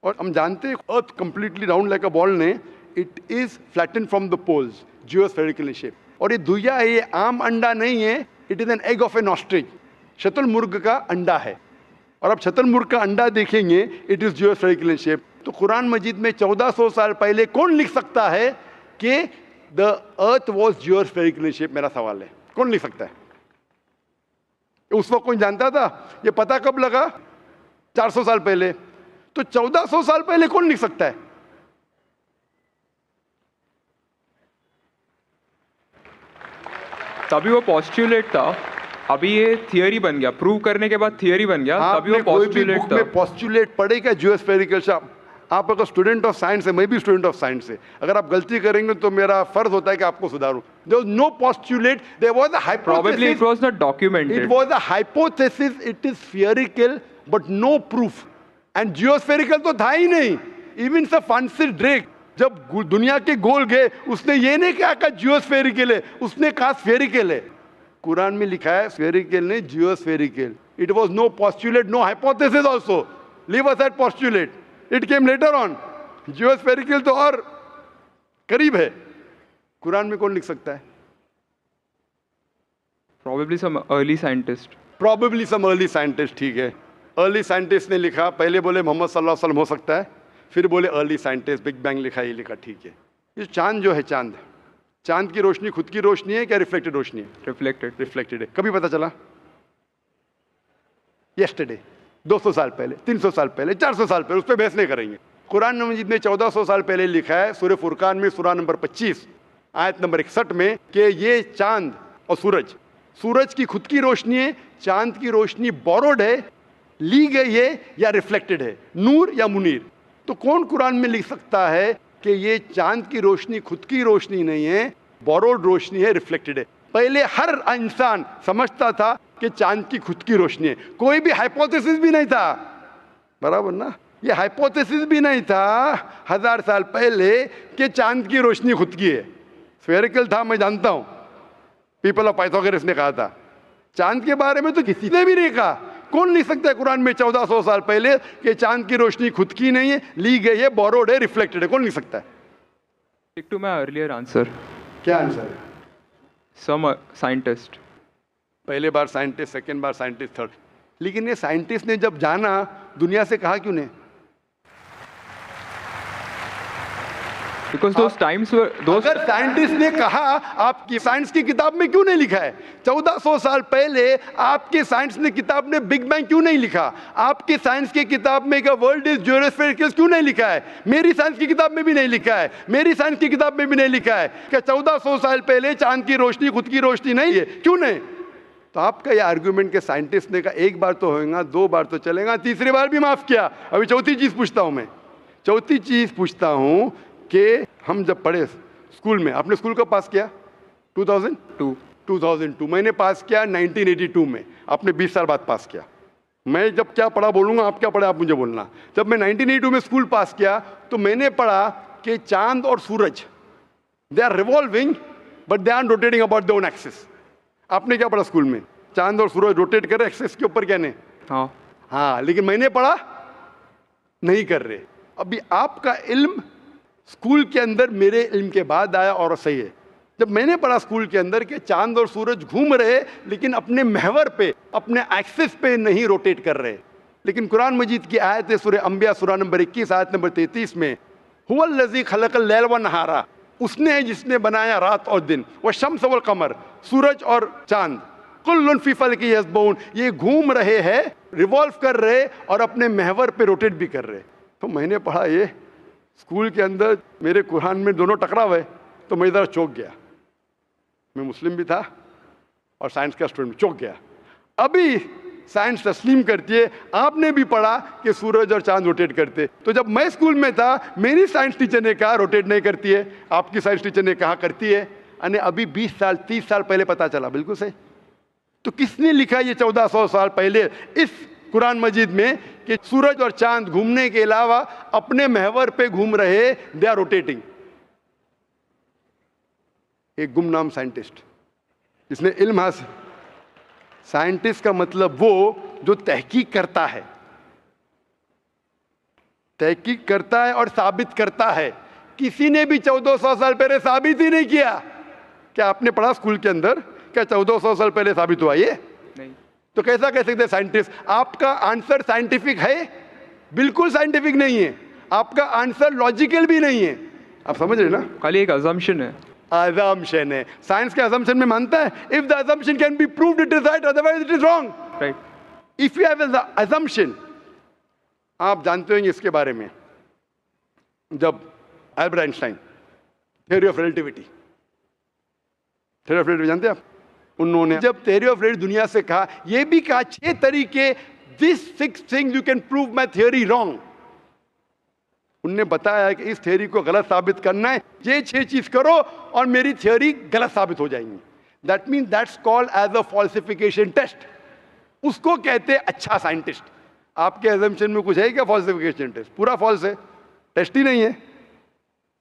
और हम जानते हैं earth completely round like a ball ने, it is flatten from the poles, geospherical shape. और ये धुइया है, ये आम अंडा नहीं है, it is an egg of an ostrich, शतुरमुर्ग का अंडा है। और अब शतुरमुर्ग का अंडा देखेंगे, इट इज जियोस्फेरिकल शेप। तो कुरान मजीद में 1400 साल पहले कौन लिख सकता है कि द अर्थ वॉज जियोस्फेरिकल शेप? मेरा सवाल है, कौन लिख सकता है? उस वक्त कौन जानता था? ये पता कब लगा? 400 साल पहले। तो 1400 साल पहले कौन लिख सकता है? तभी वो पोस्ट्यूलेट था, अभी ये थियरी बन गया, प्रूव करने के बाद थियरी बन गया, तभी वो आपने कोई भी पोस्ट्यूलेट बुक था। में पोस्ट्यूलेट पढ़ेगा जियोस्फेरिकल शेप? आप अगर स्टूडेंट ऑफ साइंस है, मैं भी स्टूडेंट ऑफ साइंस है, अगर आप गलती करेंगे तो मेरा फर्ज होता है कि आपको सुधारूं। There was no postulate, there was a Probably it hypothesis, was not it documented. was a hypothesis, it is spherical but no proof, and geospherical तो था ही नहीं। इवन सर फ्रांसिस ड्रेक जब दुनिया के गोल गए, उसने ये नहीं कहा जियोस्फेरिकल है, उसने कहा स्फेरिकल है। कुरान में लिखा है स्फेरिकल नहीं, geospherical. It was no postulate, no hypothesis also, leave aside postulate, it came later on. Geospherical तो और करीब है। कुरान में कौन लिख सकता है? Probably some early scientist. Probably some early scientist, ठीक है, अर्ली साइंटिस्ट ने लिखा। पहले बोले मोहम्मद सल्लल्लाहु अलैहि वसल्लम हो सकता है, फिर बोले अर्ली साइंटिस्ट, बिग बैंग लिखा, ये लिखा, ठीक है। ये चांद जो है, चांद, चांद की रोशनी खुद की रोशनी है क्या रिफ्लेक्टेड रोशनी है? Reflected. रिफ्लेक्टेड है। कभी पता चला? यस्टरडे, 200 साल पहले, 300 साल पहले, 400 साल पहले, उस पर बहस नहीं करेंगे। कुरान मजीद में 1400 साल पहले लिखा है सूरह फुरकान में सूरह नंबर 25 आयत नंबर 61 में कि ये चांद और सूरज, सूरज की खुद की रोशनी है, चांद की रोशनी बोरोड है, ली गई है या रिफ्लेक्टेड है, नूर या मुनीर। तो कौन कुरान में लिख सकता है कि ये चांद की रोशनी खुद की रोशनी नहीं है, बोरोड रोशनी है, रिफ्लेक्टेड है? पहले हर इंसान समझता था कि चांद की खुद की रोशनी है, कोई भी हाइपोथेसिस भी नहीं था, बराबर ना? ये हाइपोथेसिस भी नहीं था 1000 साल पहले कि चांद की रोशनी खुद की है। स्फेरिकल था, मैं जानता हूं, पीपल ऑफ पाइथागोरस ने कहा था। चांद के बारे में तो किसी ने भी नहीं कहा। कौन लिख सकता है कुरान में 1400 साल पहले कि चांद की रोशनी खुद की नहीं है, ली गई है, बोरोड है, रिफ्लेक्टेड है? कौन लिख सकता है? Stick to my earlier answer. क्या आंसर है? Some scientist. पहले बार साइंटिस्ट, सेकेंड बार साइंटिस्ट, थर्ड। लेकिन ये साइंटिस्ट ने जब जाना, दुनिया से कहा क्यों नहीं? Because those times were those. अगर साइंटिस्ट ने कहा, आपकी साइंस की किताब में क्यों नहीं लिखा है? 1400 साल पहले आपके साइंस ने किताब ने बिग बैंग क्यों नहीं लिखा? आपके साइंस की किताब में का वर्ल्ड इज जियोस्फेरिकल क्यों नहीं लिखा है? मेरी साइंस की किताब में भी नहीं लिखा है, मेरी साइंस की किताब में भी नहीं लिखा है कि 1400 साल पहले चांद की रोशनी खुद की रोशनी नहीं है। क्यों नहीं? तो आपका यह आर्ग्यूमेंट के साइंटिस्ट ने कहा एक बार तो होगा, 2 बार तो चलेगा, तीसरी बार भी माफ किया। अभी चौथी चीज पूछता हूं मैं, चौथी चीज पूछता हूं कि हम जब पढ़े स्कूल में, आपने स्कूल कब पास किया? 2002। मैंने पास किया 1982 में, आपने 20 साल बाद पास किया। मैं जब क्या पढ़ा बोलूंगा, आप क्या पढ़ा आप मुझे बोलना। जब मैं 1982 में स्कूल पास किया तो मैंने पढ़ा कि चांद और सूरज, they are revolving but they are rotating about their own axis. आपने क्या पढ़ा स्कूल में? चांद और सूरज रोटेट कर रहे, एक्सिस के ऊपर क्या नहीं? हाँ. हाँ, लेकिन मैंने पढ़ा नहीं कर रहे। अभी आपका इल्म स्कूल के अंदर मेरे इल्म के बाद आया और सही है। जब मैंने पढ़ा स्कूल के अंदर कि चांद और सूरज घूम रहे लेकिन अपने महवर पे, अपने एक्सिस पे नहीं रोटेट कर रहे। लेकिन कुरान मजीद की आयत है सूरह अंबिया सूरह नंबर 21 आयत नंबर 33 में, हुवल्लज़ी खलक़ल लैल व नहारा, उसने है जिसने बनाया रात और दिन, व शम्स वल कमर, सूरज और चांद, कुल्लुन फी फ़ल्किन यस्बहून, ये घूम रहे हैं, रिवॉल्व कर रहे और अपने महवर पे रोटेट भी कर रहे। तो मैंने पढ़ा ये स्कूल के अंदर, मेरे कुरान में दोनों टकराव है, तो मैं इधर चौंक गया। मैं मुस्लिम भी था और साइंस का स्टूडेंट, चौंक गया। अभी साइंस तस्लीम करती है, आपने भी पढ़ा कि सूरज और चांद रोटेट करते। तो जब मैं स्कूल में था मेरी साइंस टीचर ने कहा रोटेट नहीं करती है, आपकी साइंस टीचर ने कहा करती है। अने अभी 20 साल 30 साल पहले पता चला, बिल्कुल सही। तो किसने लिखा ये 1400 साल पहले इस कुरान मजीद में कि सूरज और चांद घूमने के अलावा अपने महवर पे घूम रहे, दे आर रोटेटिंग। एक गुमनाम साइंटिस्ट जिसने इल्म हासिल। साइंटिस्ट का मतलब वो जो तहकीक करता है, तहकीक करता है और साबित करता है। किसी ने भी 1400 साल पहले साबित ही नहीं किया। क्या आपने पढ़ा स्कूल के अंदर, क्या 1400 साल पहले साबित हुआ ये? नहीं। तो कैसा कह सकते साइंटिस्ट? आपका आंसर साइंटिफिक है? बिल्कुल साइंटिफिक नहीं है। आपका आंसर लॉजिकल भी नहीं है। आप समझ रहे ना? खाली एक अजम्पशन है। assumption है। साइंस के assumption में मानता है if the assumption can be proved it is right, otherwise it is wrong. Right. If you have an assumption, आप जानते होंगे इसके बारे में, जब Albert Einstein theory of relativity, theory of relativity जानते हैं आप? उन्होंने जब थ्योरी ऑफ रिलेटिविटी दुनिया से कहा, ये भी कहा 6 तरीके, this 6 things you can prove my theory wrong. उनने बताया कि इस थ्योरी को गलत साबित करना है, ये 6 चीज करो और मेरी थ्योरी गलत साबित हो जाएंगी। That mean that's called as a falsification test. उसको कहते हैं अच्छा साइंटिस्ट। आपके अजम्पशन में कुछ है क्या फॉल्सिफिकेशन टेस्ट? पूरा फॉल्स है, टेस्ट ही नहीं है।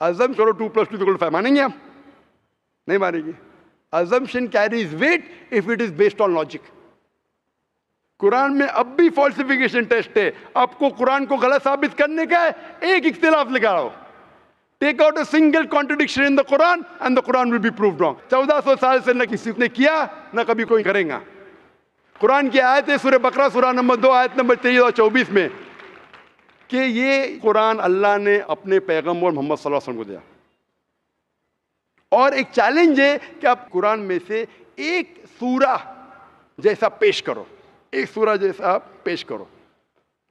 अजम करो 2 + 2 = 5, मानेंगे आप? नहीं मानेंगे। Assumption carries weight if it is based on logic. Quran में अब भी फॉल्सिफिकेशन टेस्ट है। आपको कुरान को गलत साबित करने का है, एक इख्तिलाफ लगाओ, take out a single contradiction in the Quran and the Quran will be proved wrong. 1400 साल से न किसी ने किया न कभी कोई करेगा। कुरान की आयत है सूरह बकरा सूरह नंबर 2 आयत नंबर 23 और 24 में कि ये कुरान अल्लाह ने अपने पैगंबर मोहम्मद सल्लल्लाहु अलैहि वसल्लम को दिया। और एक चैलेंज है कि आप कुरान में से एक सूरा जैसा पेश करो, एक सूरा जैसा आप पेश करो।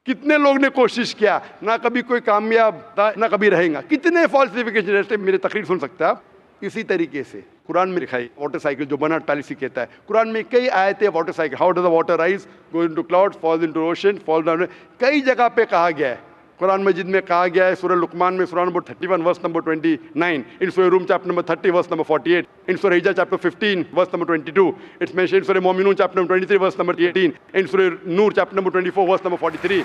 कितने लोग ने कोशिश किया, ना कभी कोई कामयाब था ना कभी रहेगा। कितने फॉल्सिफिकेशन, जैसे मेरे तकरीर सुन सकते हैं आप। इसी तरीके से कुरान में लिखा है वाटर साइकिल, जो बर्नार्ड पैलिसी कहता है। कुरान में कई आयतें water cycle, how does the water rise, go into clouds, falls into ocean, fall down, कई जगह पे कहा गया है। कुरान मजीद में कहा गया है सूरह लुकमान में सूरह नंबर 31 वर्स नंबर 29, इन सूरह रूम chapter number 30 verse number 48, in सूरह हिजर chapter 15 verse number 22, it's mentioned in सूरह मोमिनून chapter number 23 verse number 18, in सूरह नूर chapter number 24 verse number 43,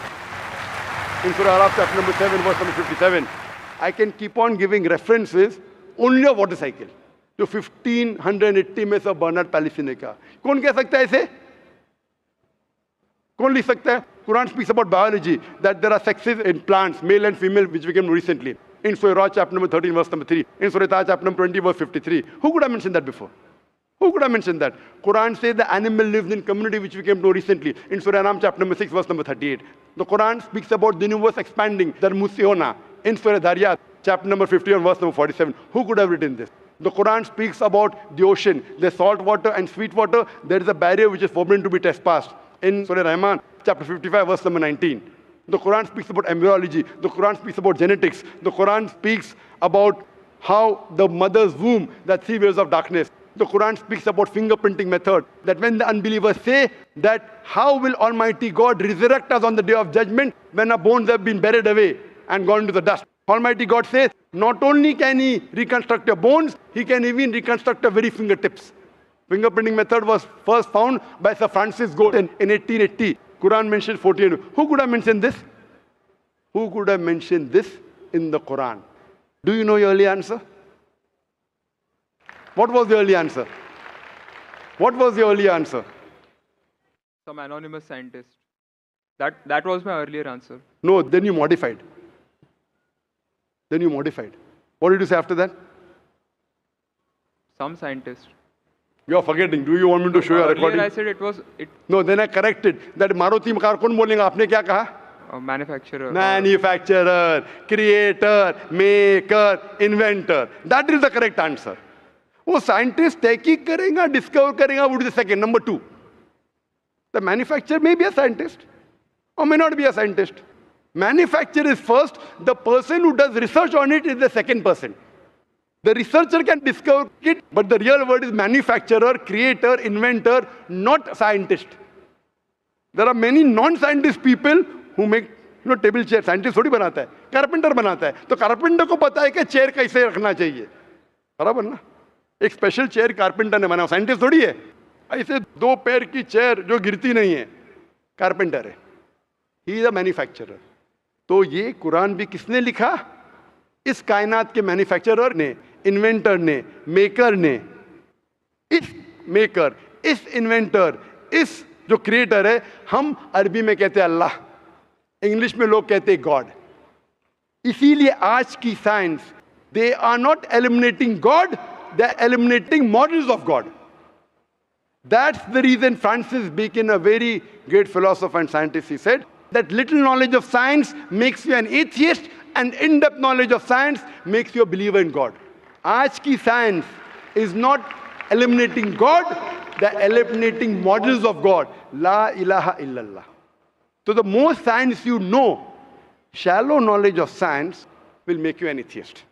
in सूरह अराफ chapter number 7 verse number 57। I can keep on giving references only of water cycle, जो 1580 में सब बर्नार्ड पैलिसी ने कहा। कौन कह सकता है इसे? कौन लिख सकता है? Quran speaks about biology, that there are sexes in plants, male and female, which we came recently. In Surah Ra, chapter number 13, verse number 3. In Surah Taha, chapter number 20, verse 53. Who could have mentioned that before? Who could have mentioned that? Quran says the animal lives in community, which we came to recently. In Surah Anam, chapter number 6, verse number 38. The Quran speaks about the universe expanding, the Musiona. In Surah Dariyat, chapter number 51, verse number 47. Who could have written this? The Quran speaks about the ocean, the salt water and sweet water. There is a barrier which is forbidden to be trespassed. In Surah Rahman, chapter 55, verse number 19. The Quran speaks about embryology. The Quran speaks about genetics. The Quran speaks about how the mother's womb, that 3 waves of darkness. The Quran speaks about fingerprinting method, that when the unbelievers say that how will Almighty God resurrect us on the day of judgment when our bones have been buried away and gone into the dust. Almighty God says, not only can He reconstruct your bones, He can even reconstruct your very fingertips. Fingerprinting method was first found by Sir Francis Galton in 1880. Quran mentions 14. Who could have mentioned this? Who could have mentioned this in the Quran? Do you know your early answer? What was the early answer? What was the early answer? Some anonymous scientist. That was my earlier answer. No, then you modified. Then you modified. What did you say after that? Some scientist. You are forgetting. Do you want me to show you a Earlier recording? I said it was No, then I corrected. That Maruti car कौन बोलेगा? आपने क्या कहा? a manufacturer. Manufacturer, creator, maker, inventor. That is the correct answer. वो scientist तहकीक करेगा, discover करेगा, would be the second. Number 2. The manufacturer may be a scientist or may not be a scientist. Manufacturer is first. The person who does research on it is the second person. The researcher can discover it, but the real word is manufacturer, creator, inventor, not scientist. There are many non-scientist people who make table chair. Scientist थोड़ी बनाता है, carpenter बनाता है. तो carpenter को पता है कि chair कैसे रखना चाहिए. बराबर ना? एक स्पेशल चेयर कारपेंटर ने बनाया, साइंटिस्ट थोड़ी है. ऐसे 2 पैर की चेयर जो गिरती नहीं है, कारपेंटर है. He is a manufacturer. तो ये कुरान भी किसने लिखा? इस कायनात के मैन्युफैक्चरर ने, इन्वेंटर ने, मेकर ने. इस मेकर, इस इन्वेंटर, इस जो क्रिएटर है, हम अरबी में कहते हैं अल्लाह, इंग्लिश में लोग कहते हैं गॉड. इसीलिए आज की science, they are not eliminating God, they are eliminating models of God. That's the reason Francis Bacon, a very great philosopher and scientist, he said that little knowledge of science makes you an atheist and in-depth knowledge of science makes you a believer in God. आज की science is not eliminating God, they are eliminating models of God. La ilaha illallah. So the more science you know, shallow knowledge of science will make you an atheist.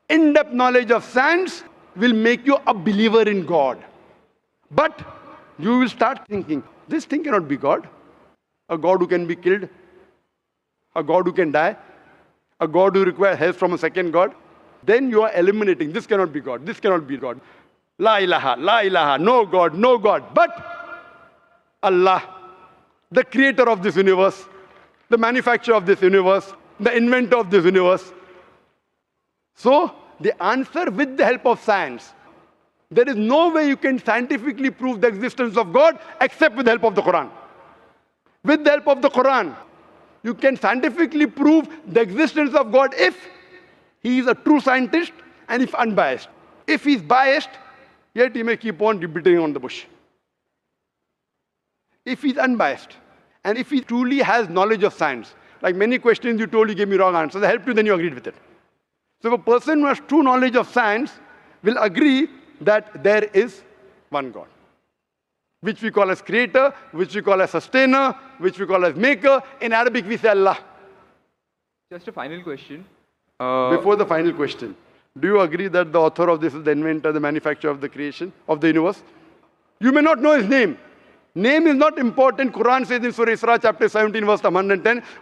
In-depth knowledge of science will make you a believer in God. But you will start thinking, this thing cannot be God. A God who can be killed, a God who can die, a God who requires help from a second God. Then you are eliminating, this cannot be God, this cannot be God. La ilaha, no God, no God. But Allah, the creator of this universe, the manufacturer of this universe, the inventor of this universe. So, the answer with the help of science. There is no way you can scientifically prove the existence of God except with the help of the Quran. With the help of the Quran, you can scientifically prove the existence of God if he is a true scientist and if unbiased. If he is biased, yet he may keep on beating on the bush. If he is unbiased, and if he truly has knowledge of science, like many questions you told, you gave me wrong answers, I helped you, then you agreed with it. So if a person who has true knowledge of science will agree that there is one God, which we call as creator, which we call as sustainer, which we call as maker. In Arabic, we say Allah. Just a final question. Before the final question, do you agree that the author of this is the inventor, the manufacturer of the creation, of the universe? You may not know his name. Name is not important. Quran says in Surah Isra, chapter 17, verse 110,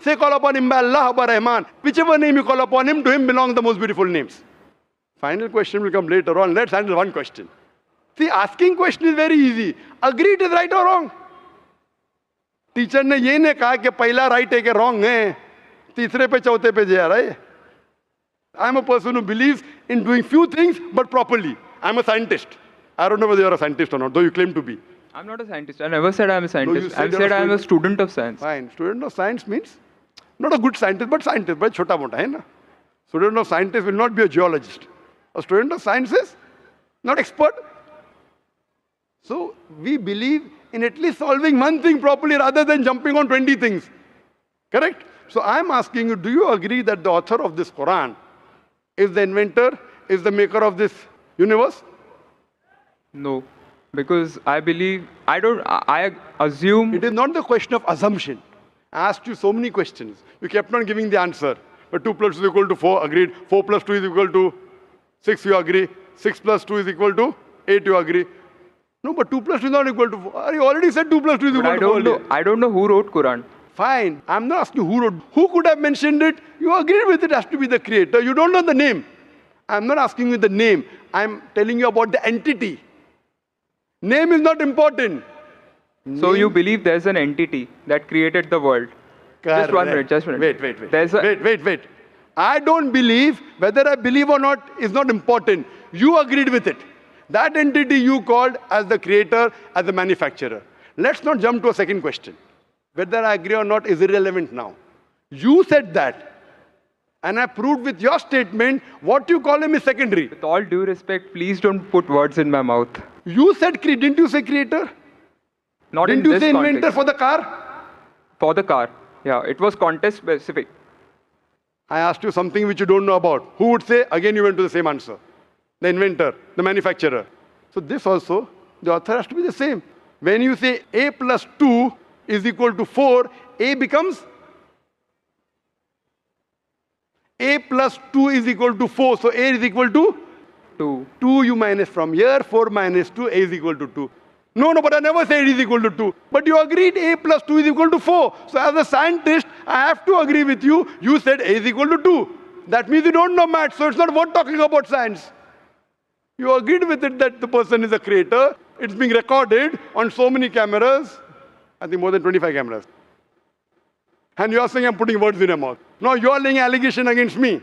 Say, call upon him by Allah, by Rahman. Whichever name you call upon him, to him belong the most beautiful names. Final question will come later on. Let's handle one question. See, asking question is very easy. Agree it is right or wrong. Teacher ने ये नहीं कहा कि पहला right है कि wrong है. तीसरे पे चौथे पे जा रहा है. I am a person who believes in doing few things but properly. I am a scientist. I don't know whether you are a scientist or not, though you claim to be. I'm not a scientist. I never said I'm a scientist. said I said I'm a student of science. Fine. Student of science means not a good scientist, but scientist. But chota mota hai na. Student of scientist will not be a geologist. A student of science is not expert. So we believe in at least solving one thing properly rather than jumping on 20 things. Correct? So I'm asking you, do you agree that the author of this Quran is the inventor, is the maker of this universe? No. Because I believe, I assume. It is not the question of assumption. I asked you so many questions. You kept on giving the answer. But 2 plus 2 is equal to 4, agreed. 4 plus 2 is equal to 6, you agree. 6 plus 2 is equal to 8, you agree. No, but 2 plus 2 is not equal to 4. You already said 2 plus 2 is equal to 4. I don't know who wrote Quran. Fine. I'm not asking who wrote. Who could have mentioned it? You agreed with it has to be the creator. You don't know the name. I'm not asking you the name. I'm telling you about the entity. Name is not important. So you believe there's an entity that created the world? Correct. Just 1 minute, just 1 minute. Wait. I don't believe, whether I believe or not is not important. You agreed with it. That entity you called as the creator, as the manufacturer. Let's not jump to a second question. Whether I agree or not is irrelevant now. You said that. And I proved with your statement what you call him is secondary. With all due respect, please don't put words in my mouth. You said, didn't you say creator? Not Didn't in you this say inventor context. for the car? For the car. Yeah, it was context specific. I asked you something which you don't know about. Who would say? Again, you went to the same answer. The inventor, the manufacturer. So this also, the author has to be the same. When you say A plus 2 is equal to 4, A becomes A plus 2 is equal to 4. So A is equal to 2. 2 you minus from here, 4 minus 2, A is equal to 2. No, but I never said it is equal to 2. But you agreed A plus 2 is equal to 4. So as a scientist, I have to agree with you. You said A is equal to 2. That means you don't know maths, so it's not worth talking about science. You agreed with it that the person is a creator. It's being recorded on so many cameras. I think more than 25 cameras. And you are saying I'm putting words in your mouth. No, you are laying allegation against me.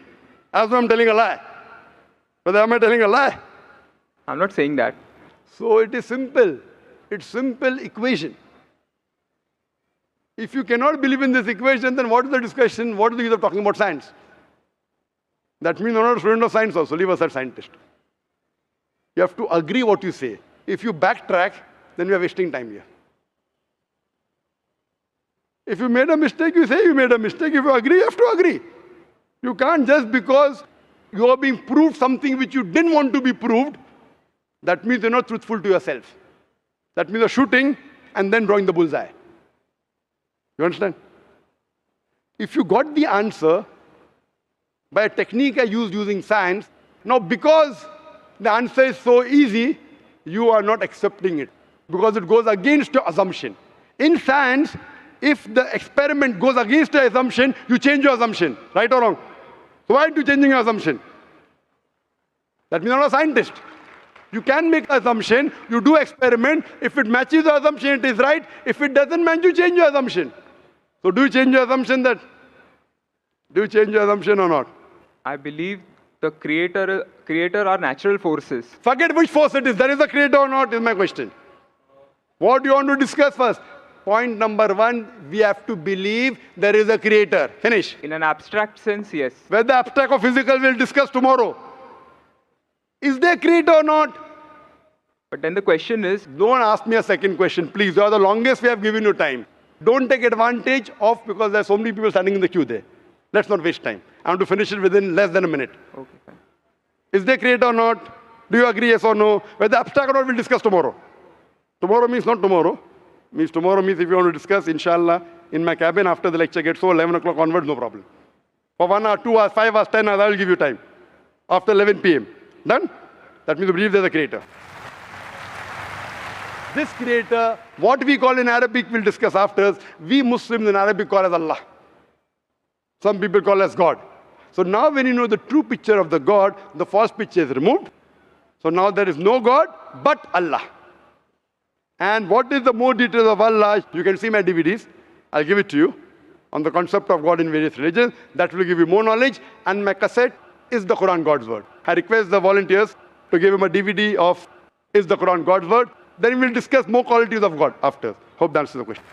As though I'm telling a lie. Whether am I telling a lie? I'm not saying that. So it is simple. It's simple equation. If you cannot believe in this equation, then what is the discussion? What is the use of talking about science? That means you're not a student of science also. Leave aside scientist. You have to agree what you say. If you backtrack, then we are wasting time here. If you made a mistake, you say you made a mistake. If you agree, you have to agree. You can't just because you are being proved something which you didn't want to be proved, that means you're not truthful to yourself. That means you're shooting and then drawing the bullseye. You understand? If you got the answer by a technique I used using science, now because the answer is so easy, you are not accepting it because it goes against your assumption. In science, if the experiment goes against your assumption, you change your assumption, right or wrong? So why are you changing your assumption? That means you're not a scientist. You can make an assumption, you do experiment. If it matches your assumption, it is right. If it doesn't match, you change your assumption. So do you change your assumption that? Do you change your assumption or not? I believe the creator are natural forces. Forget which force it is. There is a creator or not is my question. What do you want to discuss first? Point number 1, we have to believe there is a creator. Finish. In an abstract sense, yes. Whether abstract or physical, we'll discuss tomorrow. Is there a creator or not? But then the question is, Don't ask me a second question, please. You are the longest we have given you time. Don't take advantage of because there are so many people standing in the queue there. Let's not waste time. I want to finish it within less than a minute. okay, fine. Is there a creator or not? Do you agree, yes or no? Whether abstract or not, we'll discuss tomorrow. Tomorrow means not tomorrow. Means tomorrow means if you want to discuss, inshallah, in my cabin after the lecture gets over, 11 o'clock onwards, no problem. For 1 hour, 2 hours, 5 hours, 10 hours, I will give you time. After 11 p.m. Done? That means you believe there's a creator. This creator, what we call in Arabic, we'll discuss after. We Muslims in Arabic call as Allah. Some people call as God. So now when you know the true picture of the God, the false picture is removed. So now there is no God but Allah. And what is the more details of Allah? You can see my DVDs. I'll give it to you on the concept of God in various religions. That will give you more knowledge. And my cassette is the Quran God's word. I request the volunteers to give him a DVD of Is the Quran God's word? Then we'll discuss more qualities of God after. Hope that answers the question.